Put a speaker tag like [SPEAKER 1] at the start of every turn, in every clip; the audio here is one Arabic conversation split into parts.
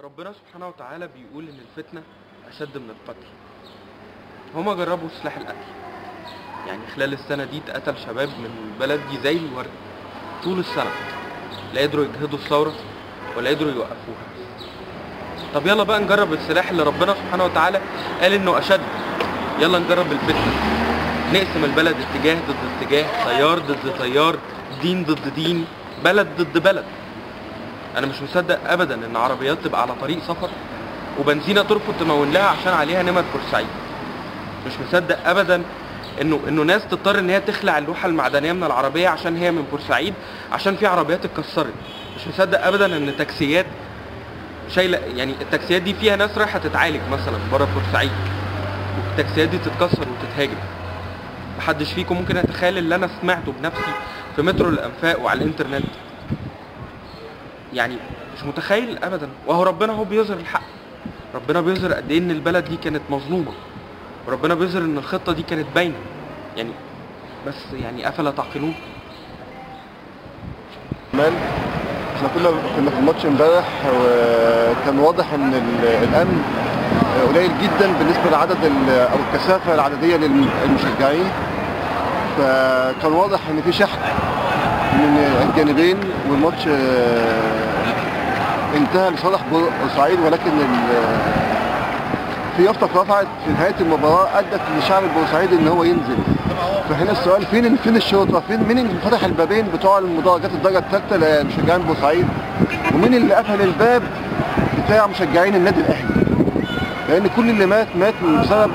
[SPEAKER 1] ربنا سبحانه وتعالى بيقول إن الفتنة أشد من القتل. هما جربوا سلاح القتل، يعني خلال السنة دي اتقتل شباب من البلد دي زي الورد طول السنة، لا قدروا يجهدوا الثورة ولا قدروا يوقفوها. طب يلا بقى نجرب السلاح اللي ربنا سبحانه وتعالى قال إنه أشد. يلا نجرب الفتنة، نقسم البلد اتجاه ضد اتجاه، تيار ضد تيار، دين ضد دين، بلد ضد بلد. انا مش مصدق ابدا ان عربيات تبقى على طريق سفر وبنزينه ترفض تمون لها عشان عليها نمر بورسعيد. مش مصدق ابدا انه ناس تضطر ان هي تخلع اللوحه المعدنيه من العربيه عشان هي من بورسعيد، عشان في عربيات اتكسرت. مش مصدق ابدا ان تاكسيات شايله، يعني التاكسيات دي فيها ناس رايحه تتعالج مثلا بره بورسعيد، والتاكسيات دي تتكسر وتتهاجم. محدش فيكم ممكن يتخيل اللي انا سمعته بنفسي في مترو الانفاق وعلى الانترنت. يعني مش متخيل ابدا. وهو ربنا هو بيظهر الحق، ربنا بيظهر قد ايه ان البلد دي كانت مظلومه، وربنا بيظهر ان الخطه دي كانت باينه. يعني بس يعني افلا تعقلون.
[SPEAKER 2] احنا كنا في الماتش امبارح، وكان واضح ان الامن قليل جدا بالنسبه لعدد او الكثافه العدديه للمشجعين. فكان واضح ان في شحن من الجانبين، والماتش انتهى لصالح بورسعيد، ولكن في يافطه اترفعت في نهايه المباراه ادت للشعب البورسعيدي ان هو ينزل. فهنا السؤال، فين الشرطه؟ مين اللي فتح البابين بتوع المدرجات الدرجه الثالثه لمشجعين بورسعيد؟ ومين اللي قفل الباب بتاع مشجعين النادي الاهلي؟ لان كل اللي مات بسبب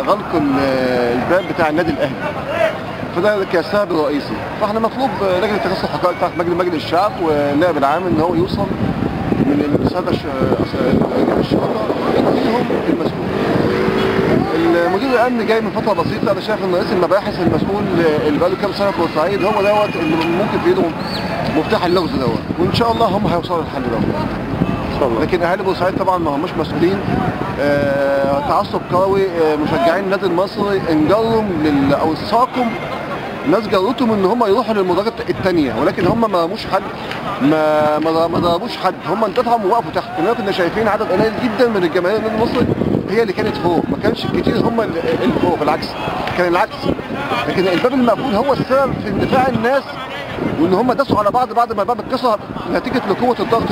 [SPEAKER 2] غلق الباب بتاع النادي الاهلي، فده كسبب الرئيسي. فاحنا مطلوب لجنه تخصص الحقائق بتاعت مجلس الشعب والنائب العام ان هو يوصل من الساده الشرطه يديهم المسؤول. المدير الامن جاي من فتره بسيطه، انا شايف ان رئيس المباحث المسؤول اللي بقاله كام سنه في بورسعيد هو دوت اللي ممكن في ايده مفتاح اللغز دوت، وان شاء الله هم هيوصلوا للحل دوت. لكن اهالي بورسعيد طبعا ما هماش مسؤولين. تعصب قوي، مشجعين النادي المصري انجروا او ساقوا ناس، جرتهم ان هم يروحوا للمدرجات الثانيه، ولكن هم ما رموش حد، ما ضربوش حد، هم اندفعوا ووقفوا تحت. كنا شايفين عدد قليل جدا من الجماهير النادي المصري هي اللي كانت فوق، ما كانش كتير هم اللي فوق، بالعكس كان العكس. لكن الباب المقفول هو السبب في اندفاع الناس، وان هم داسوا على بعض بعد ما الباب اتكسر نتيجه لقوه الضغط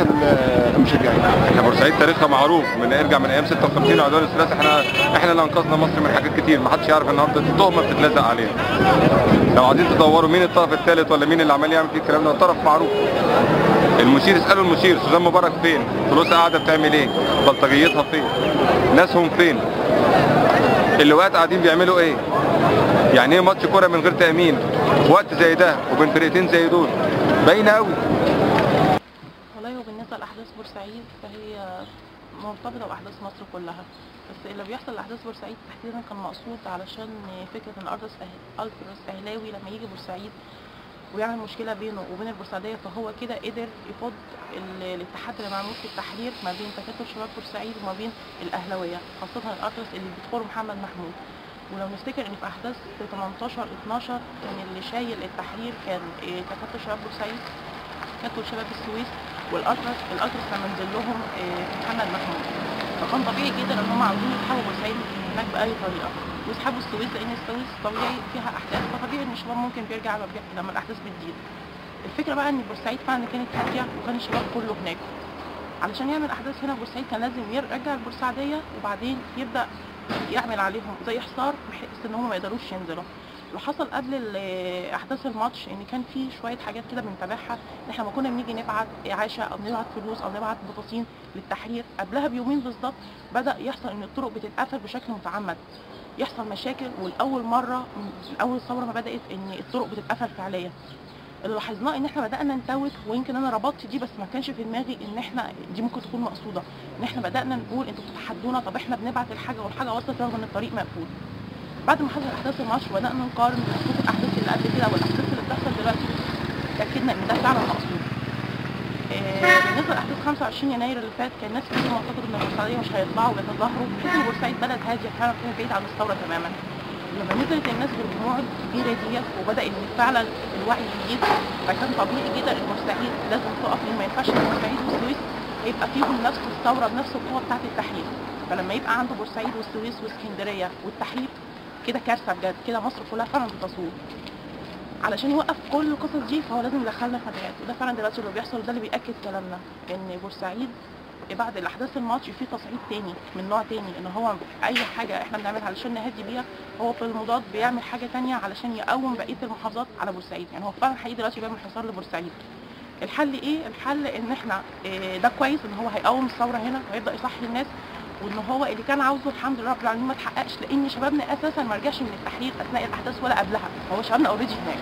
[SPEAKER 2] المشجعين.
[SPEAKER 3] احنا بورسعيد تاريخها معروف، ارجع من ايام 56 وعدوان الثلاثي. احنا اللي انقذنا مصر من حاجات كتير، ما حدش يعرف النهارده التهمه بتتلزق عليها. لو عايزين تدوروا مين الطرف الثالث ولا مين اللي عمال يعمل فيه الكلام ده، الطرف معروف. المشير، اسالوا المشير سوزان مبارك فين؟ فلوسها قاعده بتعمل ايه؟ بلطجيتها فين؟ ناسهم فين؟ اللواءات قاعدين بيعملوا ايه؟ يعني ايه ماتش كوره من غير تامين في وقت زي ده وبين فرقتين زي دول؟ باينه قوي.
[SPEAKER 4] والله وبالنسبه لاحداث بورسعيد فهي مرتبطه باحداث مصر كلها، بس اللي بيحصل لاحداث بورسعيد تحديدا كان مقصود علشان فكره ان التراس اهلاوي لما يجي بورسعيد ويعمل مشكله بينه وبين البورسعيديه، فهو كده قدر يفض الاتحاد اللي معمول في التحرير ما بين تكتل شباب بورسعيد وما بين الاهلاويه، خاصه الاتراس اللي بيدخلوا محمد محمود. ولو نفتكر ان في احداث 18/12 كان اللي شايل التحرير كان تكتل شباب بورسعيد، تكتل شباب السويس، والاتراس لما نزل لهم محمد محمود. فكان طبيعي جدا ان هم عاوزين يسحبوا بورسعيد من هناك باي طريقه، ويسحبوا السويس لان السويس طبيعي فيها احداث، فطبيعي ان الشباب ممكن بيرجع لما الاحداث بتزيد. الفكره بقى ان بورسعيد فعلا كانت هاديه وكان الشباب كله هناك. علشان يعمل احداث هنا في بورسعيد كان لازم يرجع البورسعيديه وبعدين يبدا يعمل عليهم زي حصار بحيث ان هم ما يقدروش ينزلوا. اللي حصل قبل احداث الماتش ان كان في شويه حاجات كده بنتابعها، ان احنا لما كنا بنيجي نبعت اعاشه او نبعت فلوس او نبعت بطاطين للتحرير قبلها بيومين بالظبط بدا يحصل ان الطرق بتتقفل بشكل متعمد، يحصل مشاكل. والاول مره من اول الثوره ما بدات ان الطرق بتتقفل فعليا. اللي لاحظناه ان احنا بدانا نتوت، ويمكن انا ربطت دي بس ما كانش في دماغي ان احنا دي ممكن تكون مقصوده، ان احنا بدانا نقول انتوا بتتحدونا، طب احنا بنبعت الحاجه والحاجه وصلت رغم ان الطريق مقفول. بعد ما حصل احداث الماتش بدانا نقارن بين الاحداث اللي قبل كده والاحداث اللي بتحصل دلوقتي، اتاكدنا ان ده فعلا مقصود. بالنسبه لاحداث 25 يناير اللي فات كان ناس كتير معتقده ان البورسعيديه مش هيطلعوا ويتظاهروا، بحيث ان بورسعيد بلد هاديه فعلا فيها بعيد عن الثوره تماما. لما نزلت الناس بالجموع الكبيره ديت وبدا ان فعلا الوعي يزيد، فكان طبيعي جدا ان بورسعيد لازم تقف، لان ما ينفعش ان بورسعيد والسويس هيبقى فيهم نفس الثوره بنفس القوه بتاعه التحرير. فلما يبقى عنده بورسعيد والسويس واسكندريه والتحرير، كده كارثه بجد، كده مصر كلها فعلا بتصور. علشان يوقف كل القصص دي فهو لازم يدخلنا خدمات، وده فعلا دلوقتي اللي بيحصل، ده اللي بيأكد كلامنا ان بورسعيد بعد الاحداث الماتش في تصعيد تاني من نوع تاني، ان هو اي حاجه احنا بنعملها علشان نهدي بيها هو في المضاد بيعمل حاجه تانيه علشان يقوم بقيه المحافظات على بورسعيد. يعني هو فعلا حقيقي دلوقتي بيعمل حصار لبورسعيد. الحل ايه؟ الحل ان احنا ده كويس ان هو هيقوم الثوره هنا ويبدا يصحي الناس، وان هو اللي كان عاوزه الحمد لله رب العالمين ما اتحققش، لان شبابنا اساسا ما رجعش من التحرير اثناء الاحداث ولا قبلها. هو شبابنا اوريدي هناك،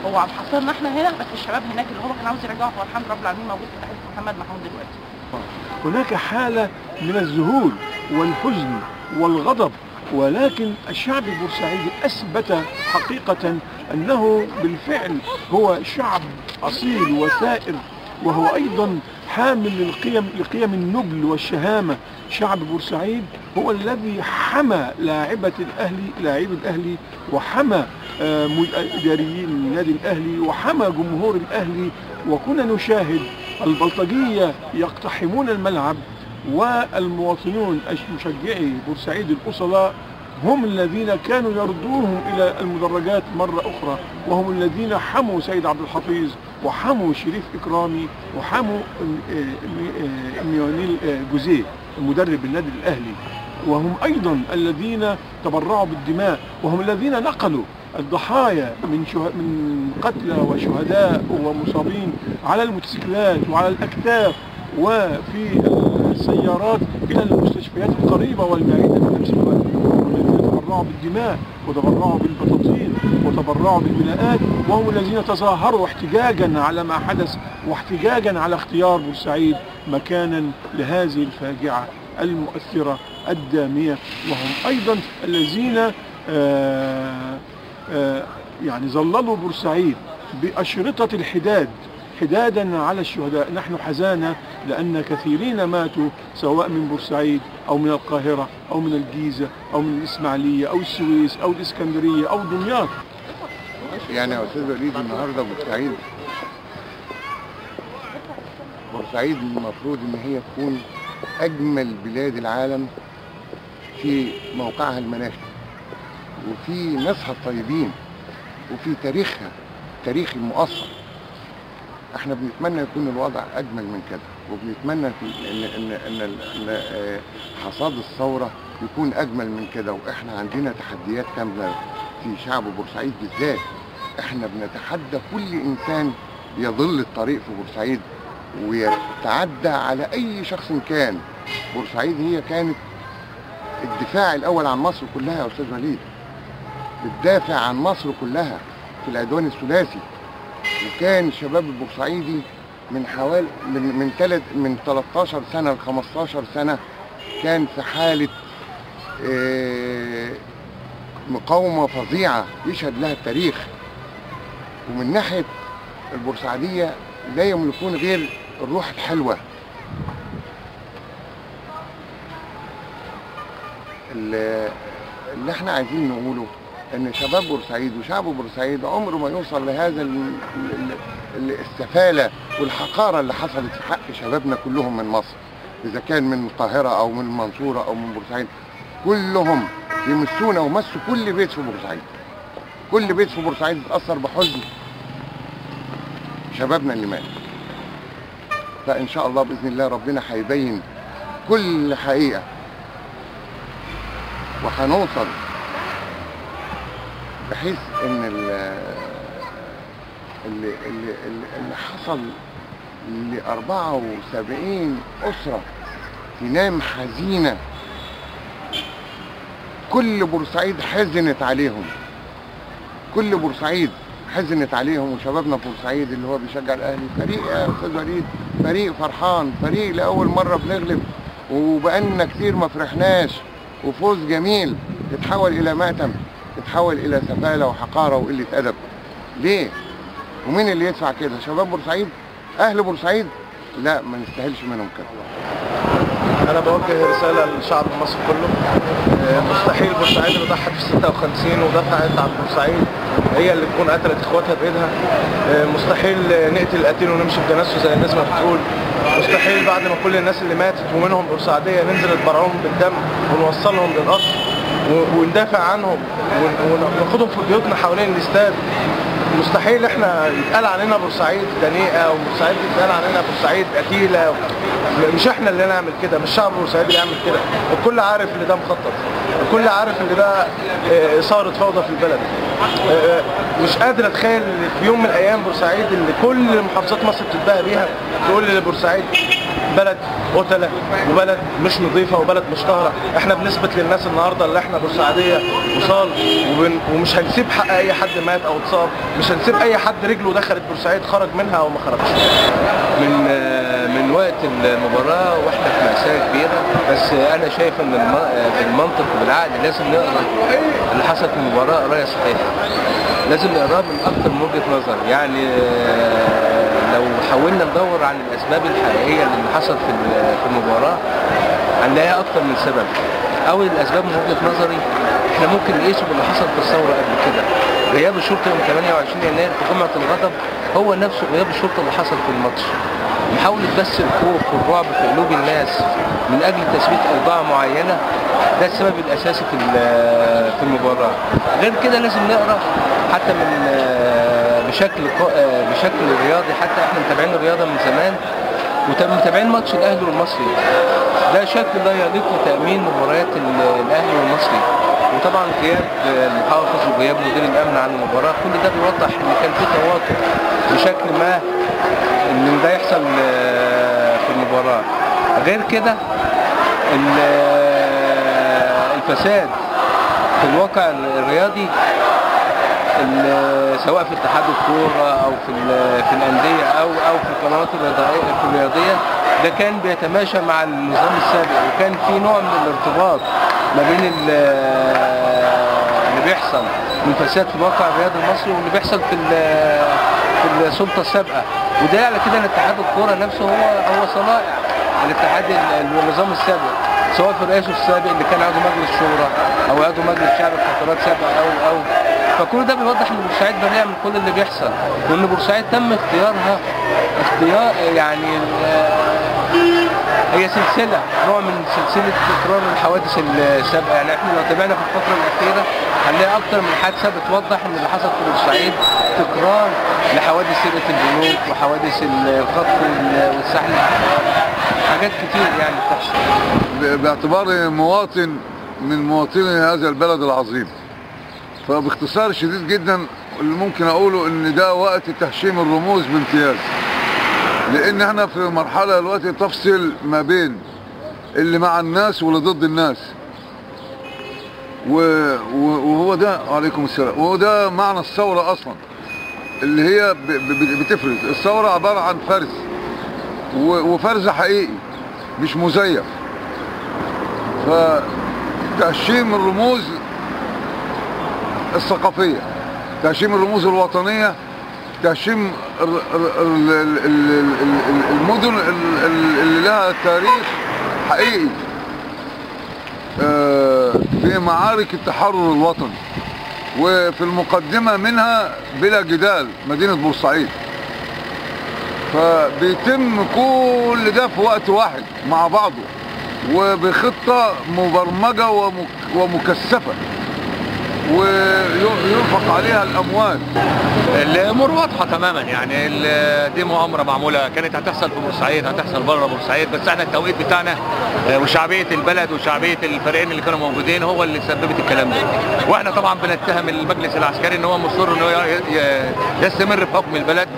[SPEAKER 4] هو عم حصرنا احنا هنا، بس الشباب هناك اللي هو كان عاوز يرجعه هو الحمد لله رب العالمين موجود في تحرير محمد محمود دلوقتي.
[SPEAKER 5] هناك حالة من الذهول والحزن والغضب، ولكن الشعب البورسعيدي أثبت حقيقة أنه بالفعل هو شعب أصيل وثائر، وهو أيضا حامل لقيم النبل والشهامة. شعب بورسعيد هو الذي حمى لاعبي الأهلي، وحمى إداريين النادي الأهلي، وحمى جمهور الأهلي. وكنا نشاهد البلطجية يقتحمون الملعب، والمواطنون مشجعي بورسعيد الأصلاء هم الذين كانوا يردوهم إلى المدرجات مرة أخرى، وهم الذين حموا سيد عبد الحفيظ وحموا شريف إكرامي وحموا ميونيل جوزيه المدرب النادي الأهلي، وهم أيضا الذين تبرعوا بالدماء، وهم الذين نقلوا الضحايا من قتلى وشهداء ومصابين على الموتوسيكلات وعلى الأكتاف وفي السيارات إلى المستشفيات القريبة والبعيدة في نفس الوقت. وهم الذين تبرعوا بالدماء وتبرعوا بالبطاطين وتبرعوا بالبناءات، وهم الذين تظاهروا احتجاجا على ما حدث واحتجاجا على اختيار بورسعيد مكانا لهذه الفاجعة المؤثرة الدامية. وهم أيضا الذين يعني ظللوا بورسعيد بأشرطة الحداد حدادا على الشهداء. نحن حزانة لأن كثيرين ماتوا سواء من بورسعيد أو من القاهرة أو من الجيزة أو من الإسماعيلية أو السويس أو الإسكندرية أو دمياط.
[SPEAKER 2] يعني يا أستاذ وليد النهارده بورسعيد المفروض إن هي تكون أجمل بلاد العالم في موقعها المناخي، وفي ناسها الطيبين، وفي تاريخ المؤثر. احنا بنتمنى يكون الوضع اجمل من كده، وبنتمنى ان حصاد الثوره يكون اجمل من كده. واحنا عندنا تحديات كامله في شعب بورسعيد بالذات. احنا بنتحدى كل انسان يضل الطريق في بورسعيد ويتعدى على اي شخص كان. بورسعيد هي كانت الدفاع الاول عن مصر كلها يا استاذ وليد، بتدافع عن مصر كلها في العدوان الثلاثي. وكان الشباب البورسعيدي من حوالي من 13 سنه ل 15 سنه كان في حاله مقاومه فظيعه يشهد لها التاريخ. ومن ناحيه البورسعيديه لا يملكون غير الروح الحلوه. اللي احنا عايزين نقوله ان شباب بورسعيد وشعب بورسعيد عمره ما يوصل لهذا السفالة والحقارة اللي حصلت في حق شبابنا كلهم من مصر، اذا كان من القاهرة او من المنصورة او من بورسعيد. كلهم يمسونا ومسوا كل بيت في بورسعيد. كل بيت في بورسعيد اتأثر بحزن شبابنا اللي مات. فان شاء الله باذن الله ربنا هيبين كل حقيقة، وهنوصل بحيث ان اللي حصل ل 74 اسره تنام حزينه. كل بورسعيد حزنت عليهم، كل بورسعيد حزنت عليهم. وشبابنا في بورسعيد اللي هو بيشجع الاهلي فريق يا استاذ وليد، فريق فرحان، فريق لاول مره بنغلب وبقالنا كتير ما فرحناش، وفوز جميل يتحول الى مأتم، يتحول الى سفاله وحقاره وقله ادب. ليه؟ ومين اللي يدفع كده؟ شباب بورسعيد؟ اهل بورسعيد؟ لا، ما نستاهلش منهم كده.
[SPEAKER 6] أنا بوجه رسالة للشعب المصري كله. مستحيل بورسعيد اللي ضحت في 56 ودفعت عن بورسعيد هي اللي تكون قتلت اخواتها بايدها. مستحيل نقتل القتيل ونمشي بجنازته زي الناس ما بتقول. مستحيل بعد ما كل الناس اللي ماتت ومنهم بورسعيدية ننزل نتبرعهم بالدم ونوصلهم للقصر وندافع عنهم وناخدهم في بيوتنا حوالين الاستاد. مستحيل احنا يتقال علينا بورسعيد دنيئه وبورسعيد يتقال علينا بورسعيد قتيله. مش احنا اللي نعمل كده، مش شعب بورسعيد اللي يعمل كده. الكل عارف ان ده مخطط، الكل عارف ان ده اثاره فوضى في البلد. مش قادر اتخيل في يوم من الايام بورسعيد اللي كل محافظات مصر بتتباهى بيها تقول لي بورسعيد بلد قتله وبلد مش نظيفه وبلد مش طاهره. احنا بنثبت للناس النهارده اللي احنا بورسعيديه وصال ومش هنسيب حق اي حد مات او اتصاب، مش هنسيب اي حد رجله دخلت بورسعيد خرج منها او ما خرجش.
[SPEAKER 7] من وقت المباراه واحنا في مأساة كبيره، بس انا شايف ان بالمنطق وبالعقل لازم نقرا اللي حصل في المباراه قرايه صحيحه. لازم نقراه من اكتر من وجهه نظر. يعني لو حاولنا ندور عن الاسباب الحقيقيه اللي حصل في المباراه هنلاقيها اكتر من سبب. اول الاسباب من وجهه نظري احنا ممكن نقيسه باللي حصل في الثوره قبل كده. غياب الشرطه يوم 28 يناير في جمعه الغضب هو نفسه غياب الشرطه اللي حصل في الماتش. محاوله بث الخوف والرعب في قلوب الناس من اجل تثبيت اوضاع معينه، ده السبب الاساسي في المباراه. غير كده لازم نقرا حتى من بشكل رياضي. حتى احنا متابعين الرياضه من زمان ومتابعين ماتش الاهلي والمصري. ده شكل لا يليق بتامين مباريات الاهلي والمصري. وطبعا غياب المحافظ وغياب مدير الامن عن المباراه، كل ده بيوضح ان كان في تواتر بشكل ما ان ده يحصل في المباراه. غير كده الفساد في الواقع الرياضي سواء في اتحاد الكوره او في الانديه او في القنوات الرياضيه، ده كان بيتماشى مع النظام السابق، وكان في نوع من الارتباط ما بين اللي بيحصل من فساد في الواقع الرياضي المصري واللي بيحصل في السلطه السابقه. وده على كده ان اتحاد الكوره نفسه هو صنائع الاتحاد النظام السابق، سواء في رئاسه السابق اللي كان عضو مجلس شورى او عضو مجلس شعب في فترات سابقه او فكل ده بيوضح ان بورسعيد بريئه من كل اللي بيحصل، وان بورسعيد تم اختيارها اختيار يعني هي سلسله، نوع من سلسله تكرار الحوادث السابقه. يعني احنا لو تابعنا في الفتره الاخيره هنلاقي اكتر من حادثه بتوضح ان اللي حصل في بورسعيد تكرار لحوادث سرقه البنوك وحوادث الخطف والسحل، حاجات كتير يعني بتحصل.
[SPEAKER 2] باعتباري مواطن من مواطني هذا البلد العظيم، فباختصار شديد جدا اللي ممكن اقوله ان ده وقت تهشيم الرموز بامتياز، لان احنا في مرحله دلوقتي تفصل ما بين اللي مع الناس واللي ضد الناس، وهو ده عليكم السلام، وهو ده معنى الثوره اصلا، اللي هي بتفرز. الثوره عباره عن فرز، وفرز حقيقي مش مزيف. فتهشيم الرموز الثقافيه، تهشيم الرموز الوطنيه، تهشيم المدن اللي لها تاريخ حقيقي في معارك التحرر الوطني، وفي المقدمة منها بلا جدال مدينة بورسعيد. فبيتم كل ده في وقت واحد مع بعضه وبخطة مبرمجة ومكثفة وينفق عليها الاموال.
[SPEAKER 8] الامور واضحه تماما، يعني دي مؤامره معموله كانت هتحصل في بورسعيد، هتحصل بره بورسعيد، بس احنا التوقيت بتاعنا وشعبيه البلد وشعبيه الفريقين اللي كانوا موجودين هو اللي سببت الكلام ده. واحنا طبعا بنتهم المجلس العسكري ان هو مصر انه يستمر في حكم البلد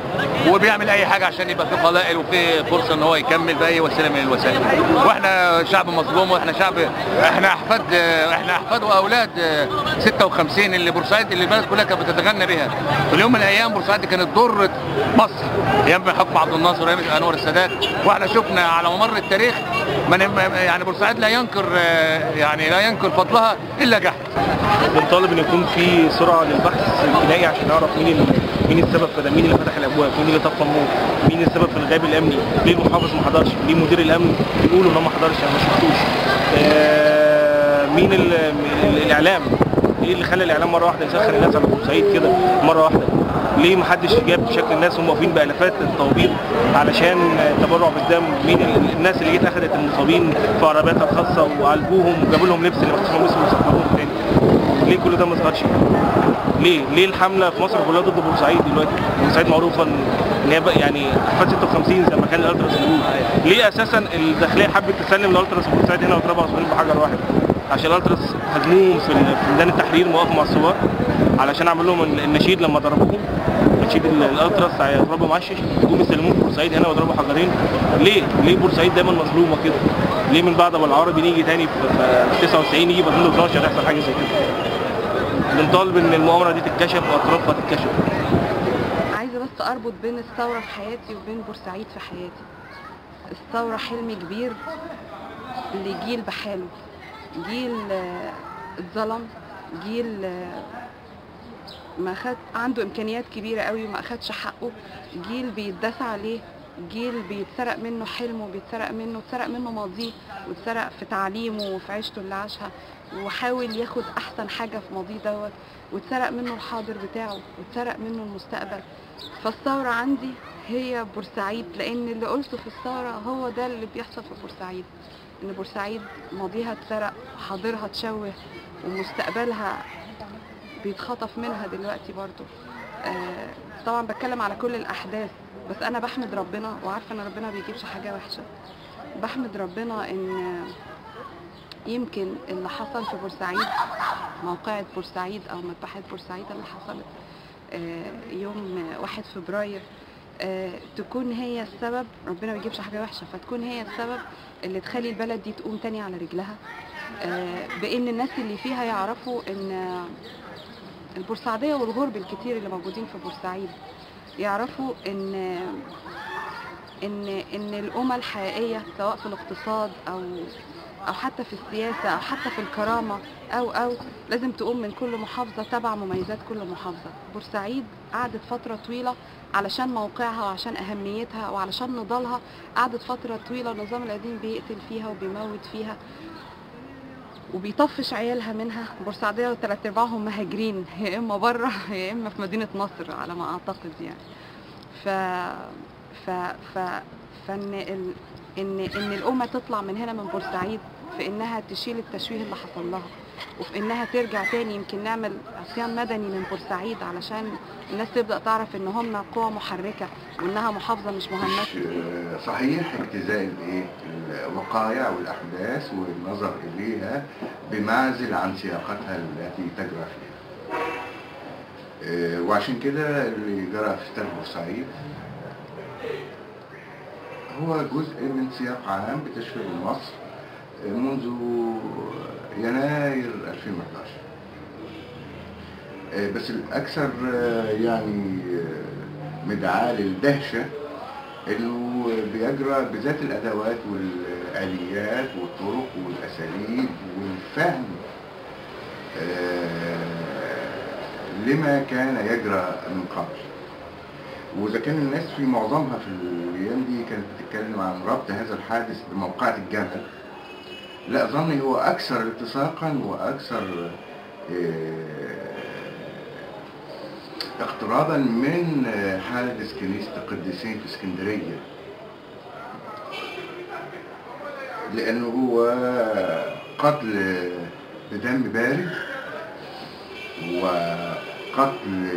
[SPEAKER 8] وبيعمل اي حاجه عشان يبقى في قلائل وفي فرصه ان هو يكمل باي وسيله من الوسائل. واحنا شعب مظلوم، واحنا شعب احنا احفاد واولاد 56 اللي بورسعيد اللي البلد كلها كانت بتتغنى بها. في اليوم من الايام بورسعيد كانت ضرة مصر ايام حكم عبد الناصر وايام انور السادات، واحنا شفنا على ممر التاريخ يعني بورسعيد لا ينكر فضلها الا جحد.
[SPEAKER 6] بنطالب ان يكون في سرعه للبحث الجنائي عشان نعرف مين مين السبب في ده؟ مين اللي فتح الابواب؟ مين اللي طفى النور؟ مين السبب في الغياب الامني؟ ليه المحافظ ما حضرش؟ ليه مدير الامن بيقولوا ان هو ما حضرش؟ انا ما شفتوش. مين الاعلام؟ ايه اللي خلى الاعلام مره واحده يسخن الناس على بورسعيد كده مره واحده؟ ليه ما حدش جاب شكل الناس هم واقفين بالافات الطوابير علشان تبرع بالدم؟ مين الناس اللي جت اخذت المصابين في عربياتها الخاصه وعالجوهم وجابوا لهم لبس اللي مخصوص لهم وسافروهم تاني؟ ليه كل ده ما ظهرش؟ ليه الحمله في مصر كلها ضد بورسعيد دلوقتي؟ بورسعيد معروفه ان هي يعني احفاد 56 زي ما كان الالتراس بيقول. ليه اساسا الداخليه حبت تسلم الالتراس في بورسعيد هنا وتضربها عصفورين بحجر واحد؟ عشان الالتراس هاجموهم في ميدان التحرير مواقف مع الثوار علشان عمل لهم النشيد لما ضربوهم، نشيد الالتراس هيضربوا معشش، يقوموا يسلموهم في بورسعيد هنا ويضربوا حجرين. ليه بورسعيد دايما مظلومه كده؟ ليه من بعد ابو العربي نيجي تاني في 99 يجي بدل 12 يحصل حاجه زي كده؟ بنطالب ان المؤامره دي تتكشف واطرافها تتكشف.
[SPEAKER 9] عايزه بس اربط بين الثوره في حياتي وبين بورسعيد في حياتي. الثوره حلم كبير لجيل بحاله، جيل اتظلم، جيل ما خد عنده امكانيات كبيره قوي وما اخدش حقه، جيل بيتداس عليه، جيل بيتسرق منه حلمه، اتسرق منه ماضيه، واتسرق في تعليمه وفي عيشته اللي عاشها، وحاول ياخد احسن حاجه في ماضيه دوت، واتسرق منه الحاضر بتاعه، واتسرق منه المستقبل. فالثوره عندي هي بورسعيد، لان اللي قلته في الثوره هو ده اللي بيحصل في بورسعيد، ان بورسعيد ماضيها اتسرق، حاضرها اتشوه، ومستقبلها بيتخطف منها دلوقتي برضو. طبعا بتكلم على كل الاحداث، بس انا بحمد ربنا وعارفه ان ربنا بيجيبش حاجه وحشه. بحمد ربنا ان يمكن اللي حصل في بورسعيد، موقعة بورسعيد او مذبحة بورسعيد اللي حصلت يوم 1 فبراير تكون هي السبب. ربنا ما بيجيبش حاجه وحشه، فتكون هي السبب اللي تخلي البلد دي تقوم تاني على رجلها، بان الناس اللي فيها يعرفوا ان البورسعيديه والغرب الكتير اللي موجودين في بورسعيد يعرفوا ان الامه الحقيقيه سواء في الاقتصاد او حتى في السياسه او حتى في الكرامه او لازم تقوم من كل محافظه تبع مميزات كل محافظه. بورسعيد قعدت فتره طويله علشان موقعها وعشان اهميتها وعلشان نضالها، قعدت فتره طويله النظام القديم بيقتل فيها وبيموت فيها وبيطفش عيالها منها. بورسعيديه وثلاث ارباعهم مهاجرين، يا اما بره يا اما في مدينه نصر على ما اعتقد يعني. ان الامه تطلع من هنا من بورسعيد في انها تشيل التشويه اللي حصل لها، وفي انها ترجع تاني. يمكن نعمل عصيان مدني من بورسعيد علشان الناس تبدا تعرف ان هم قوه محركه وانها محافظه مش مهمشه.
[SPEAKER 10] صحيح اجتزاء الوقائع والاحداث والنظر اليها بمعزل عن سياقتها التي تجرى فيها، وعشان كده اللي جرى في تل بورسعيد هو جزء من سياق عام بتشغيل مصر منذ يناير 2011. بس الأكثر يعني مدعاة للدهشة إنه بيجرى بذات الأدوات والآليات والطرق والأساليب والفهم لما كان يجرى من قبل. وإذا كان الناس في معظمها في الأيام دي كانت بتتكلم عن ربط هذا الحادث بموقعة الجمل، لا ظني هو أكثر التصاقا وأكثر اقترابا من حادث كنيسة القديسين في اسكندرية، لأنه هو قتل بدم بارد وقتل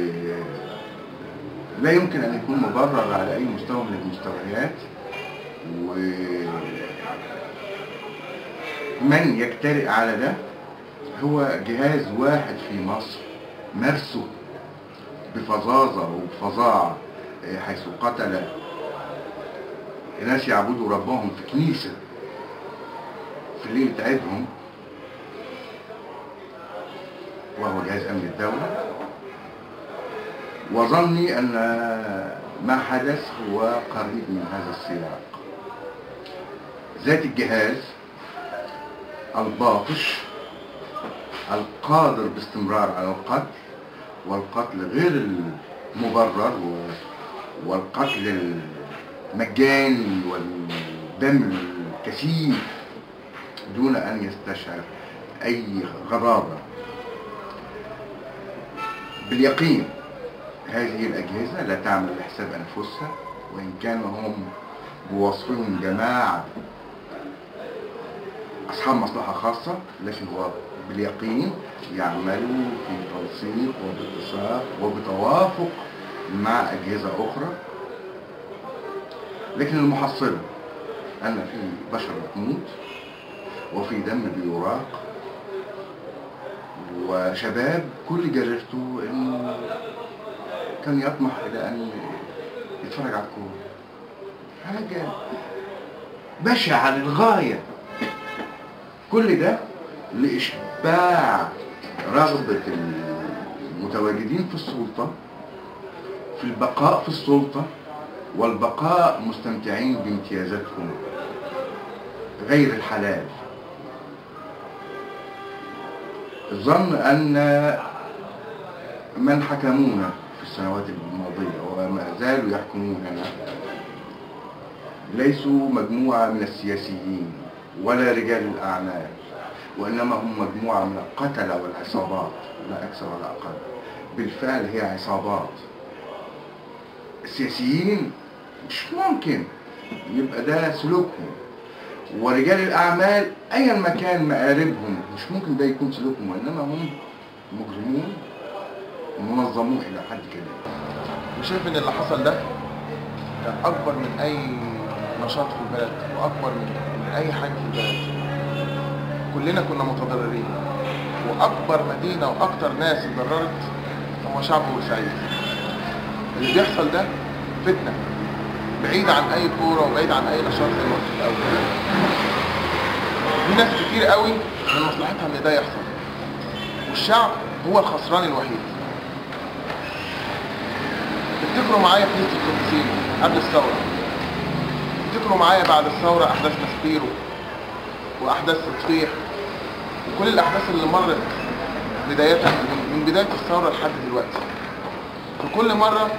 [SPEAKER 10] لا يمكن أن يكون مبرر على أي مستوى من المستويات، ومن يجترئ على ده هو جهاز واحد في مصر مارسه بفظاظة وبفظاعة، حيث قتل ناس يعبدوا ربهم في كنيسة في ليلة عيدهم، وهو جهاز أمن الدولة. وظني أن ما حدث هو قريب من هذا السياق. ذات الجهاز الباطش القادر باستمرار على القتل، والقتل غير مبرر والقتل المجاني والدم الكثيف دون أن يستشعر أي غرابة. باليقين هذه الأجهزة لا تعمل لحساب أنفسها، وإن كانوا هم بوصفهم جماعة أصحاب مصلحة خاصة، لكن هو باليقين يعملوا في تنسيق وباتساق وبتوافق مع أجهزة أخرى. لكن المحصلة أن في بشر بتموت وفي دم بيراق وشباب كل جريرته إنه كان يطمح إلى أن يتفرج على الكورة. حاجة بشعة للغاية. كل ده لإشباع رغبة المتواجدين في السلطة في البقاء في السلطة والبقاء مستمتعين بامتيازاتهم غير الحلال. الظن أن من حكمونا في السنوات الماضية وما زالوا يحكموننا ليسوا مجموعة من السياسيين ولا رجال الأعمال، وإنما هم مجموعة من القتلة والعصابات، لا أكثر ولا أقل. بالفعل هي عصابات. السياسيين مش ممكن يبقى ده سلوكهم، ورجال الأعمال أيا ما كان مقاربهم مش ممكن ده يكون سلوكهم، وإنما هم مجرمون منظمون إلى حد كده.
[SPEAKER 6] وشايف إن اللي حصل ده كان أكبر من أي نشاط في البلد وأكبر من أي حاجة في البلد. كلنا كنا متضررين، وأكبر مدينة وأكتر ناس اتضررت هو شعب بورسعيد. اللي بيحصل ده فتنة بعيد عن أي كورة وبعيد عن أي نشاط زي ما قلت في الأول. في ناس كتير قوي من مصلحتها إن ده يحصل، والشعب هو الخسران الوحيد. افتكروا معايا كنيسة القديسين قبل الثورة، افتكروا معايا بعد الثورة أحداث ماسبيرو وأحداث تطفيح وكل الأحداث اللي مرت بداية من بداية الثورة لحد دلوقتي. في كل مرة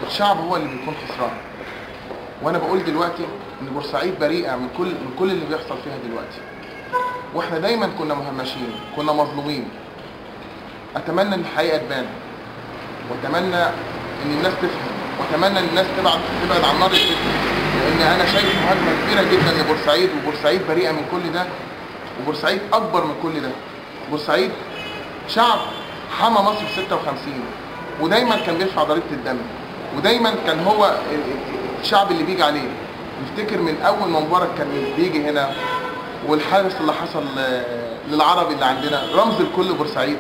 [SPEAKER 6] الشعب هو اللي بيكون خسران. وأنا بقول دلوقتي إن بورسعيد بريئة من كل اللي بيحصل فيها دلوقتي. وإحنا دايما كنا مهمشين، كنا مظلومين. أتمنى إن الحقيقة تبان، وأتمنى إن الناس تفهم، وأتمنى إن الناس تبعد عن نار الفتنة، لأن أنا شايف مهاجمة كبيرة جدا لبورسعيد، وبورسعيد بريئة من كل ده، وبورسعيد أكبر من كل ده. بورسعيد شعب حمى مصر في 56 ودايما كان بيدفع ضريبة الدم، ودايما كان هو الشعب اللي بيجي عليه. نفتكر من أول ما مبارك كان بيجي هنا، والحادث اللي حصل للعربي اللي عندنا رمز لكل بورسعيد،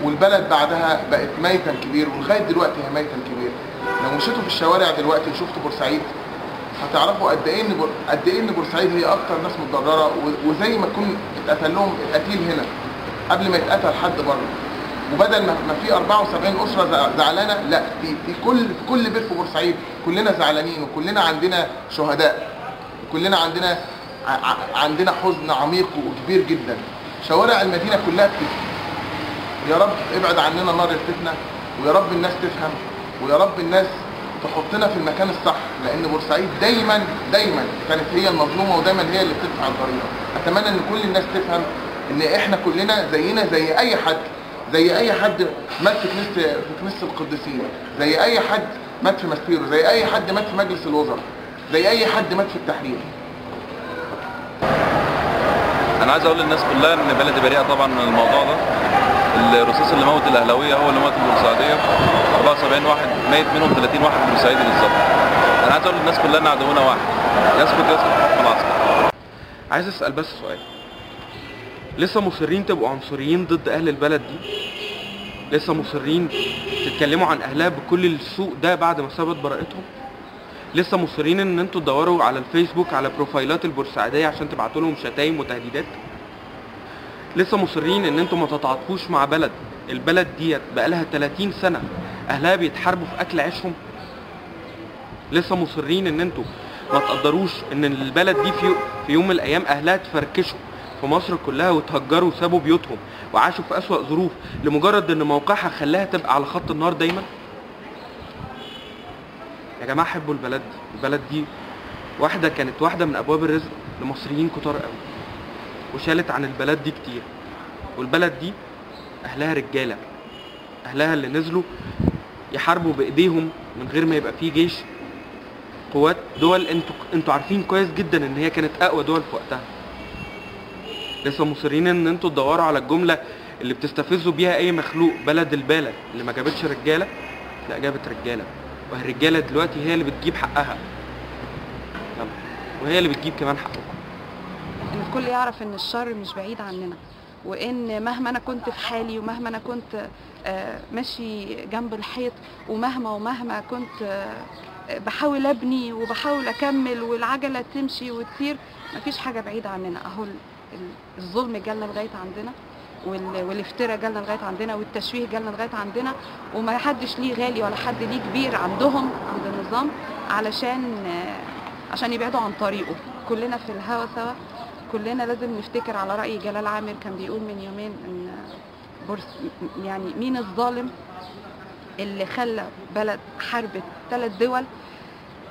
[SPEAKER 6] والبلد بعدها بقت ميتا كبير، ولغايه دلوقتي هي ميتا كبير. لو مشيتوا في الشوارع دلوقتي وشفتوا بورسعيد هتعرفوا قد ايه ان بورسعيد هي اكتر ناس متضرره، وزي ما يكون اتقتل لهم القتيل هنا قبل ما يتقتل حد بره. وبدل ما في 74 اسره زعلانه، لا، في كل بيت في بورسعيد كلنا زعلانين، وكلنا عندنا شهداء، وكلنا عندنا حزن عميق وكبير جدا. شوارع المدينه كلها بتبكي. يا رب ابعد عننا نار الفتنه، ويا رب الناس تفهم، ويا رب الناس تحطنا في المكان الصح، لان بورسعيد دايما كانت هي المظلومه، ودايما هي اللي بتدفع الضريبه. اتمنى ان كل الناس تفهم ان احنا كلنا زينا زي اي حد مات في كنيسه القديسين، زي اي حد مات في ماسبيرو، زي اي حد مات في مجلس الوزراء، زي اي حد مات في التحرير.
[SPEAKER 11] انا عايز اقول للناس كلها ان بلدي بريئه طبعا من الموضوع ده. الرصاص اللي موت الاهلاويه هو اللي موت البورسعيديه، 74 واحد ميت منهم 30 واحد بورسعيدي بالظبط. انا عايز اقول للناس كلها ان عدونا واحد، يسكت خلاص.
[SPEAKER 1] عايز اسال بس سؤال، لسه مصرين تبقوا عنصريين ضد اهل البلد دي؟ لسه مصرين تتكلموا عن اهلها بكل السوء ده بعد ما ثبت براءتهم؟ لسه مصرين ان انتوا تدوروا على الفيسبوك على بروفايلات البورسعيديه عشان تبعتوا لهم شتايم وتهديدات؟ لسه مصرين ان انتوا ما تتعاطفوش مع البلد ديت بقالها 30 سنه اهلها بيتحاربوا في اكل عيشهم؟ لسه مصرين ان انتوا ما تقدروش ان البلد دي في يوم من الايام اهلها تفركشوا في مصر كلها وتهجروا وسابوا بيوتهم وعاشوا في اسوأ ظروف لمجرد ان موقعها خلاها تبقى على خط النار دايما؟ جماعه حبوا البلد دي. البلد دي كانت واحده من ابواب الرزق لمصريين كتار قوي، وشالت عن البلد دي كتير. والبلد دي اهلها رجاله، اهلها اللي نزلوا يحاربوا بايديهم من غير ما يبقى فيه جيش. قوات دول انتوا عارفين كويس جدا ان هي كانت اقوى دول في وقتها. لسه مصرين ان انتوا تدوروا على الجمله اللي بتستفزوا بيها اي مخلوق. بلد البلد اللي ما جابتش رجاله لا جابت رجاله، والرجاله دلوقتي هي اللي بتجيب حقها، وهي اللي بتجيب كمان حقكم.
[SPEAKER 9] ان الكل يعرف ان الشر مش بعيد عننا، وان مهما انا كنت في حالي، ومهما انا كنت ماشي جنب الحيط، ومهما كنت بحاول ابني وبحاول اكمل والعجله تمشي وتسير، مفيش حاجه بعيده عننا. اهو الظلم جالنا لغايه عندنا، والافتراء جالنا لغايه عندنا، والتشويه جالنا لغايه عندنا، وما حدش ليه غالي ولا حد ليه كبير عند النظام عشان يبعدوا عن طريقه. كلنا في الهوا سوا، كلنا لازم نفتكر على رأي جلال عامر كان بيقول من يومين ان يعني مين الظالم اللي خلى بلد حاربت 3 دول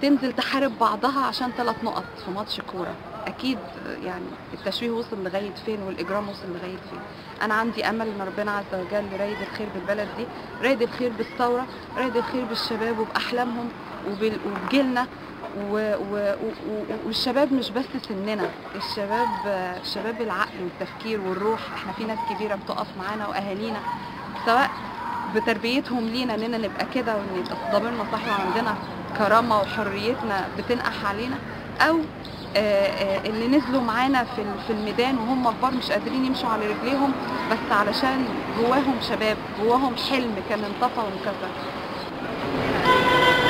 [SPEAKER 9] تنزل تحارب بعضها عشان 3 نقط في ماتش كوره. اكيد يعني التشويه وصل لغايه فين والإجرام وصل لغايه فين. انا عندي امل ان ربنا عز وجل رايد الخير بالبلد دي، رايد الخير بالثوره، رايد الخير بالشباب وباحلامهم وبجيلنا. والشباب مش بس سننا، الشباب العقل والتفكير والروح. احنا في ناس كبيره بتقف معانا واهالينا، سواء بتربيتهم لينا اننا نبقى كده وان يبقى ضميرنا صاحي وعندنا كرامه وحريتنا بتنقح علينا، او اللي نزلوا معانا في الميدان وهم كبار مش قادرين يمشوا على رجليهم، بس علشان جواهم شباب، جواهم حلم كان انطفى وانكسر.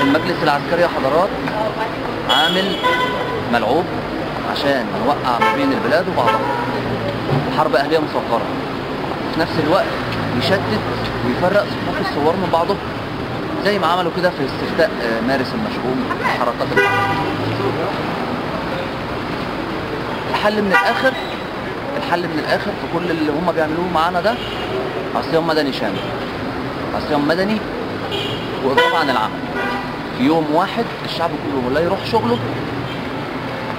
[SPEAKER 12] المجلس العسكري يا حضرات عامل ملعوب عشان يوقع ما بين البلاد وبعضها، حرب أهلية مصغرة، في نفس الوقت يشتت ويفرق صفوف الثوار من بعضهم، زي ما عملوا كده في استفتاء مارس المشؤوم حركات الحرب. الحل من الآخر في كل اللي هم بيعملوه معانا ده عصيان مدني شامل، عصيان مدني وإضافة عن العمل. في يوم واحد الشعب كله لا يروح شغله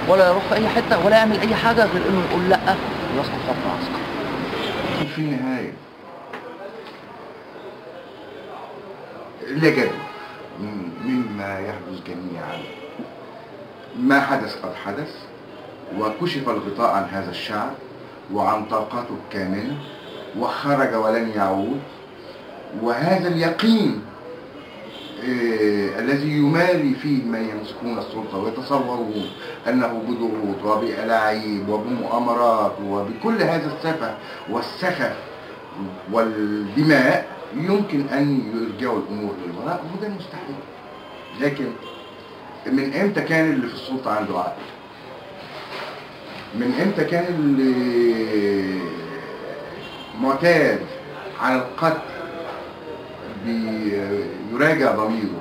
[SPEAKER 12] ولا يروح في اي حته ولا يعمل اي حاجه غير انه يقول لا ويسقط حكم عسكري.
[SPEAKER 10] في النهايه لا جدوى مما يحدث جميعا. ما حدث قد حدث، وكشف الغطاء عن هذا الشعب وعن طاقاته الكامنه، وخرج ولن يعود. وهذا اليقين الذي يماري فيه من يمسكون السلطة ويتصورون أنه بضغوط وبألاعيب وبمؤامرات وبكل هذا السفه والسخف والدماء يمكن أن يرجعوا الأمور للوراء، وده مستحيل. لكن من إمتى كان اللي في السلطة عنده عقل؟ من إمتى كان اللي معتاد على القتل يراجع ضميره؟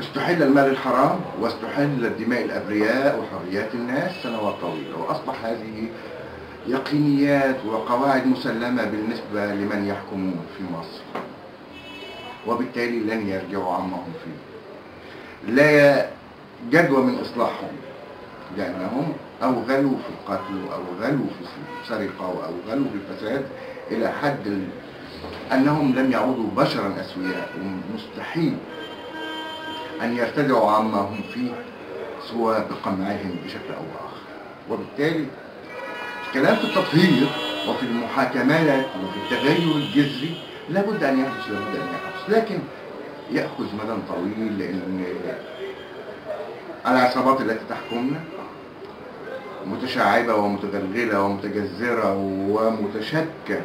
[SPEAKER 10] استحل المال الحرام واستحل الدماء الأبرياء وحريات الناس سنوات طويلة، وأصبح هذه يقينيات وقواعد مسلمة بالنسبة لمن يحكمون في مصر، وبالتالي لن يرجعوا عمهم فيه. لا جدوى من إصلاحهم، لأنهم أوغلوا في القتل وأوغلوا في السرقة وأوغلوا في الفساد إلى حد أنهم لم يعودوا بشرا أسوياء، ومستحيل أن يرتدعوا عما هم فيه سوى بقمعهم بشكل أو بآخر. وبالتالي الكلام في التطهير وفي المحاكمات وفي التغير الجذري لابد أن يحدث، لكن يأخذ مدى طويل، لأن العصابات التي تحكمنا متشعبة ومتغلغلة ومتجذرة ومتشابكة.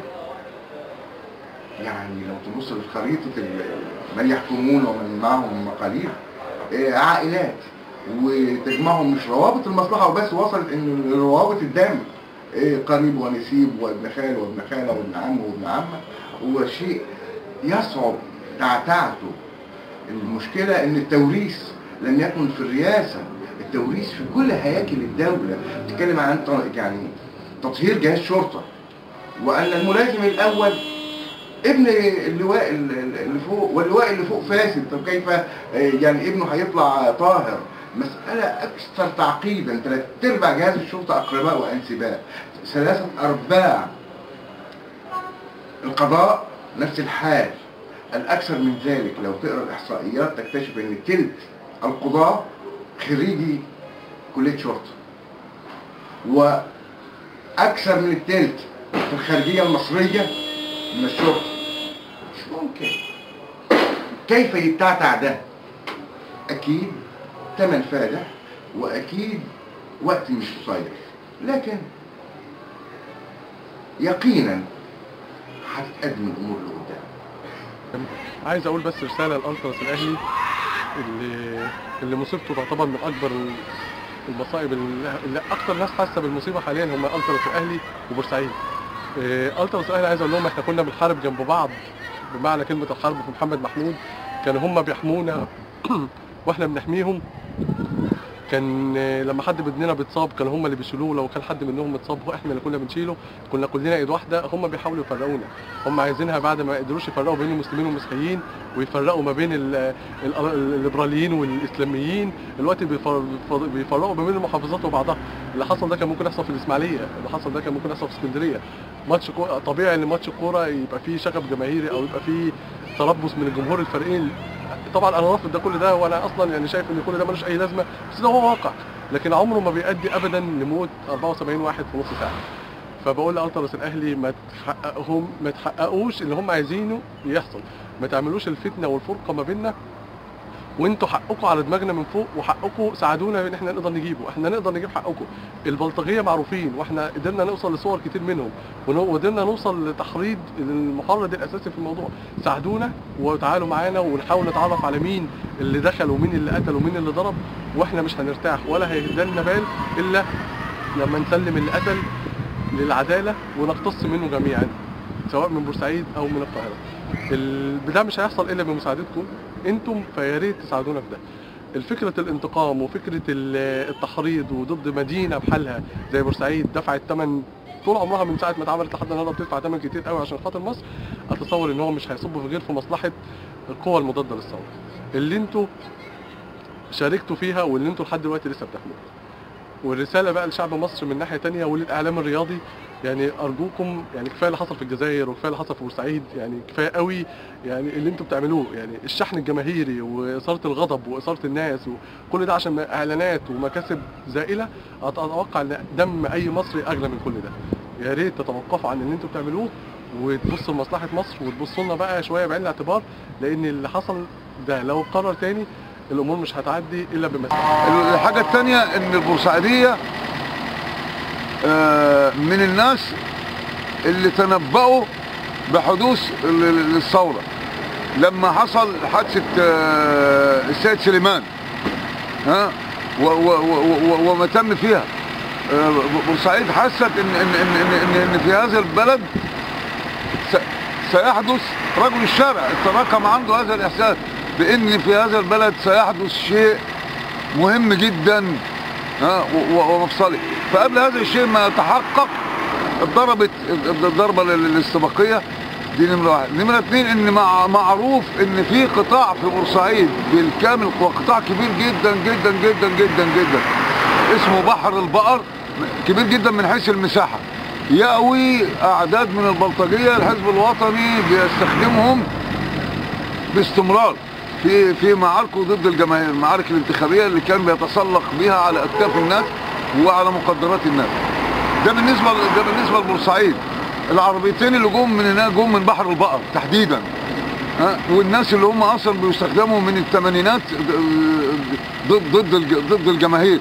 [SPEAKER 10] يعني لو تبص لخريطة من يحكمون ومن معهم مقاليد عائلات، وتجمعهم مش روابط المصلحة وبس، وصلت ان روابط الدم قريب ونسيب وابن خال وابن خالة وابن عم وابن عمة، هو شيء يصعب تعتعته. المشكلة ان التوريث لم يكن في الرئاسة، التوريث في كل هياكل الدولة. تتكلم عن يعني تطهير جهاز شرطة، وأن الملازم الأول ابن اللواء اللي فوق، واللواء اللي فوق فاسد، طب كيف يعني ابنه هيطلع طاهر؟ مسألة أكثر تعقيدا. 3/4 جهاز الشرطة أقرباء وأنسباء، 3/4 القضاء نفس الحال. الأكثر من ذلك لو تقرأ الإحصائيات تكتشف أن تلت القضاة خريجي كلية شرطة، وأكثر من التلت في الخارجية المصرية من الشرطة. مش ممكن. كيف يتعتع ده؟ أكيد تمن فادح، وأكيد وقت مش قصير، لكن يقينا هتتقدم الأمور لقدام.
[SPEAKER 5] عايز أقول بس رسالة للألتراس الأهلي اللي مصيبته تعتبر من أكبر المصائب، اللي أكتر ناس حاسة بالمصيبة حاليا هم الألتراس الأهلي وبورسعيد. الألتراس الأهلي عايز أقول لهم إحنا كنا بنحارب جنب بعض بمعنى كلمة الحرب في محمد محمود، كانوا هم بيحمونا واحنا بنحميهم. كان لما حد مننا بيتصاب كانوا هم اللي بيشيلوه، لو كان حد منهم متصاب احنا اللي كنا بنشيله، كنا كلنا ايد واحده. هم بيحاولوا يفرقونا، هم عايزينها بعد ما قدروش يفرقوا بين المسلمين والمسيحيين ويفرقوا ما بين الليبراليين والاسلاميين، دلوقتي بيفرقوا ما بين المحافظات وبعضها. اللي حصل ده كان ممكن يحصل في الاسماعيليه، اللي حصل ده كان ممكن يحصل في اسكندريه. ماتش طبيعي ان ماتش الكوره يبقى فيه شغف جماهيري او يبقى فيه تربص من الجمهور الفريقين. طبعا انا رافض ده كل ده، وانا اصلا يعني شايف ان كل ده ملوش اي لازمه، بس ده هو واقع، لكن عمره ما بيؤدي ابدا لموت 74 واحد في نص ساعه. فبقول لألتراس الاهلي ما تحققوش اللي هم عايزينه يحصل، ما تعملوش الفتنه والفرقه ما بيننا، وانتوا حقكم على دماغنا من فوق، وحقكم ساعدونا ان احنا نقدر نجيبه، احنا نقدر نجيب حقكم. البلطجيه معروفين واحنا قدرنا نوصل لصور كتير منهم، وقدرنا نوصل لتحريض المحرض الاساسي في الموضوع. ساعدونا وتعالوا معانا ونحاول نتعرف على مين اللي دخل ومين اللي قتل ومين اللي ضرب، واحنا مش هنرتاح ولا هيهدلنا بال الا لما نسلم اللي قتل للعداله ونقتص منه جميعا، سواء من بورسعيد او من القاهره. ده مش هيحصل الا بمساعدتكم انتم، فيا ريت تساعدونا في ده. الفكرة الانتقام وفكرة التحريض وضد مدينة بحالها زي بورسعيد دفعت ثمن طول عمرها من ساعة ما اتعملت لحد النهارده بتدفع ثمن كتير قوي عشان خاطر مصر. اتصور ان هو مش هيصب في غير في مصلحة القوى المضادة للثورة اللي انتوا شاركتوا فيها واللي انتوا لحد دلوقتي لسه بتحملوها. والرسالة بقى لشعب مصر من ناحية تانية وللإعلام الرياضي، يعني أرجوكم يعني كفاية اللي حصل في الجزائر وكفاية اللي حصل في بورسعيد، يعني كفاية قوي يعني اللي انتوا بتعملوه، يعني الشحن الجماهيري وإثارة الغضب وإثارة الناس وكل ده عشان إعلانات ومكاسب زائلة. أتوقع إن دم أي مصري أغلى من كل ده. يا ريت تتوقفوا عن اللي انتوا بتعملوه وتبصوا لمصلحة مصر وتبصوا لنا بقى شوية بعين الاعتبار، لأن اللي حصل ده لو اتكرر تاني الامور مش هتعدي الا بمساعدة.
[SPEAKER 2] الحاجه الثانيه ان البورسعيديه من الناس اللي تنبؤوا بحدوث الثوره لما حصل حادثه السيد سليمان وما تم فيها. بورسعيد حست ان في هذا البلد سيحدث، رجل الشارع تراكم عنده هذا الاحساس بان في هذا البلد سيحدث شيء مهم جدا ومفصلي. فقبل هذا الشيء ما يتحقق اتضربت الضربه الاستباقيه دي نمره واحد. نمره اثنين ان معروف ان في قطاع في بورسعيد بالكامل، وقطاع كبير جدا جدا جدا جدا جدا اسمه بحر البقر، كبير جدا من حيث المساحه، يأوي اعداد من البلطجيه. الحزب الوطني بيستخدمهم باستمرار في معاركه ضد الجماهير، المعارك الانتخابيه اللي كان بيتسلق بها على اكتاف الناس وعلى مقدرات الناس. ده بالنسبه لبورسعيد. العربيتين اللي جم من هناك جم من بحر البقر تحديدا، والناس اللي هم اصلا بيستخدموا من الثمانينات ضد الجماهير.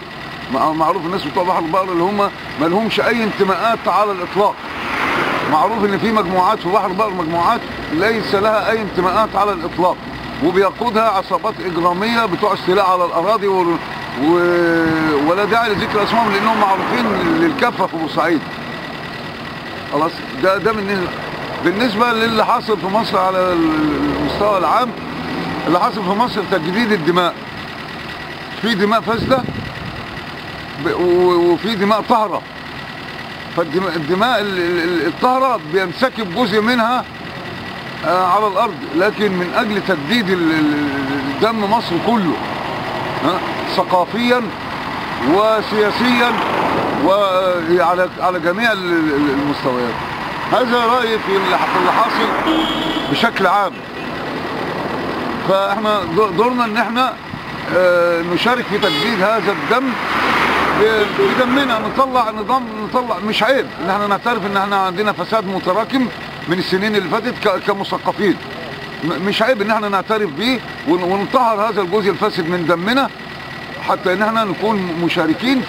[SPEAKER 2] معروف الناس بتوع بحر البقر اللي هم ما لهمش اي انتماءات على الاطلاق. معروف ان في مجموعات في بحر البقر، مجموعات ليس لها اي انتماءات على الاطلاق، وبيقودها عصابات اجراميه بتوع استيلاء على الاراضي ولا داعي لذكر اسمائهم لانهم معروفين للكافه في بورسعيد. خلاص ده بالنسبه للي حاصل في مصر على المستوى العام. اللي حاصل في مصر تجديد الدماء، في دماء فاسده وفي دماء طاهره. فالدماء الطاهره بينسكب جزء منها
[SPEAKER 13] على الارض، لكن من اجل تجديد دم مصر كله ثقافيا وسياسيا وعلى جميع المستويات. هذا رايي في اللي حاصل بشكل عام. فاحنا دورنا ان احنا نشارك في تجديد هذا الدم بدمنا، نطلع نظام، نطلع. مش عيب ان احنا نعترف ان احنا عندنا فساد متراكم من السنين اللي فاتت كمثقفين، مش عيب ان احنا نعترف بيه ونطهر هذا الجزء الفاسد من دمنا، حتى ان احنا نكون مشاركين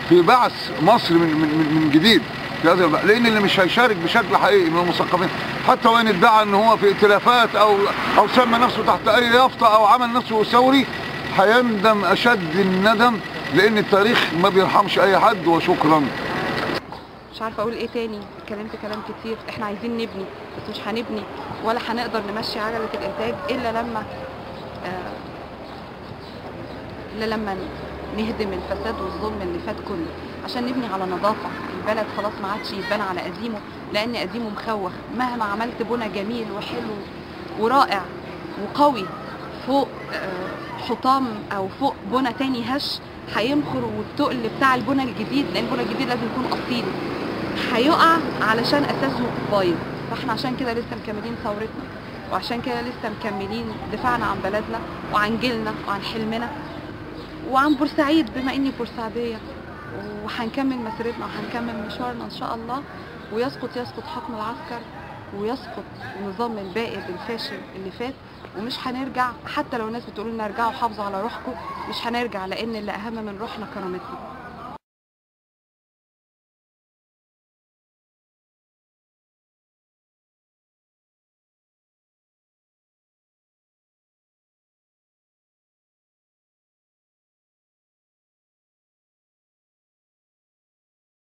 [SPEAKER 13] في بعث مصر من جديد في هذا. لان اللي مش هيشارك بشكل حقيقي من المثقفين، حتى وان ادعى ان هو في ائتلافات او سمى نفسه تحت اي يافطه او عمل نفسه ثوري، هيندم اشد الندم، لان التاريخ ما بيرحمش اي حد. وشكرا.
[SPEAKER 9] مش عارفه اقول ايه تاني، اتكلمت كلام كتير. احنا عايزين نبني، بس مش هنبني ولا هنقدر نمشي عجله الانتاج الا لما نهدم الفساد والظلم اللي فات كله، عشان نبني على نظافه. البلد خلاص ما عادش يتبنى على قديمه، لان قديمه مخوخ. مهما عملت بنى جميل وحلو ورائع وقوي فوق حطام او فوق بنى تاني هش، هينخر، والتقل بتاع البنى الجديد، لان البنى الجديد لازم يكون اصيل، هيقع علشان اساسه بايظ. فاحنا عشان كده لسه مكملين ثورتنا، وعشان كده لسه مكملين دفاعنا عن بلدنا وعن جيلنا وعن حلمنا وعن بورسعيد، بما اني بورسعيديه. وهنكمل مسيرتنا وهنكمل مشوارنا ان شاء الله، ويسقط حكم العسكر، ويسقط النظام البائد الفاشل اللي فات. ومش هنرجع، حتى لو الناس بتقول لنا ارجعوا حافظوا على روحكم، مش هنرجع، لان اللي اهم من روحنا كرامتنا.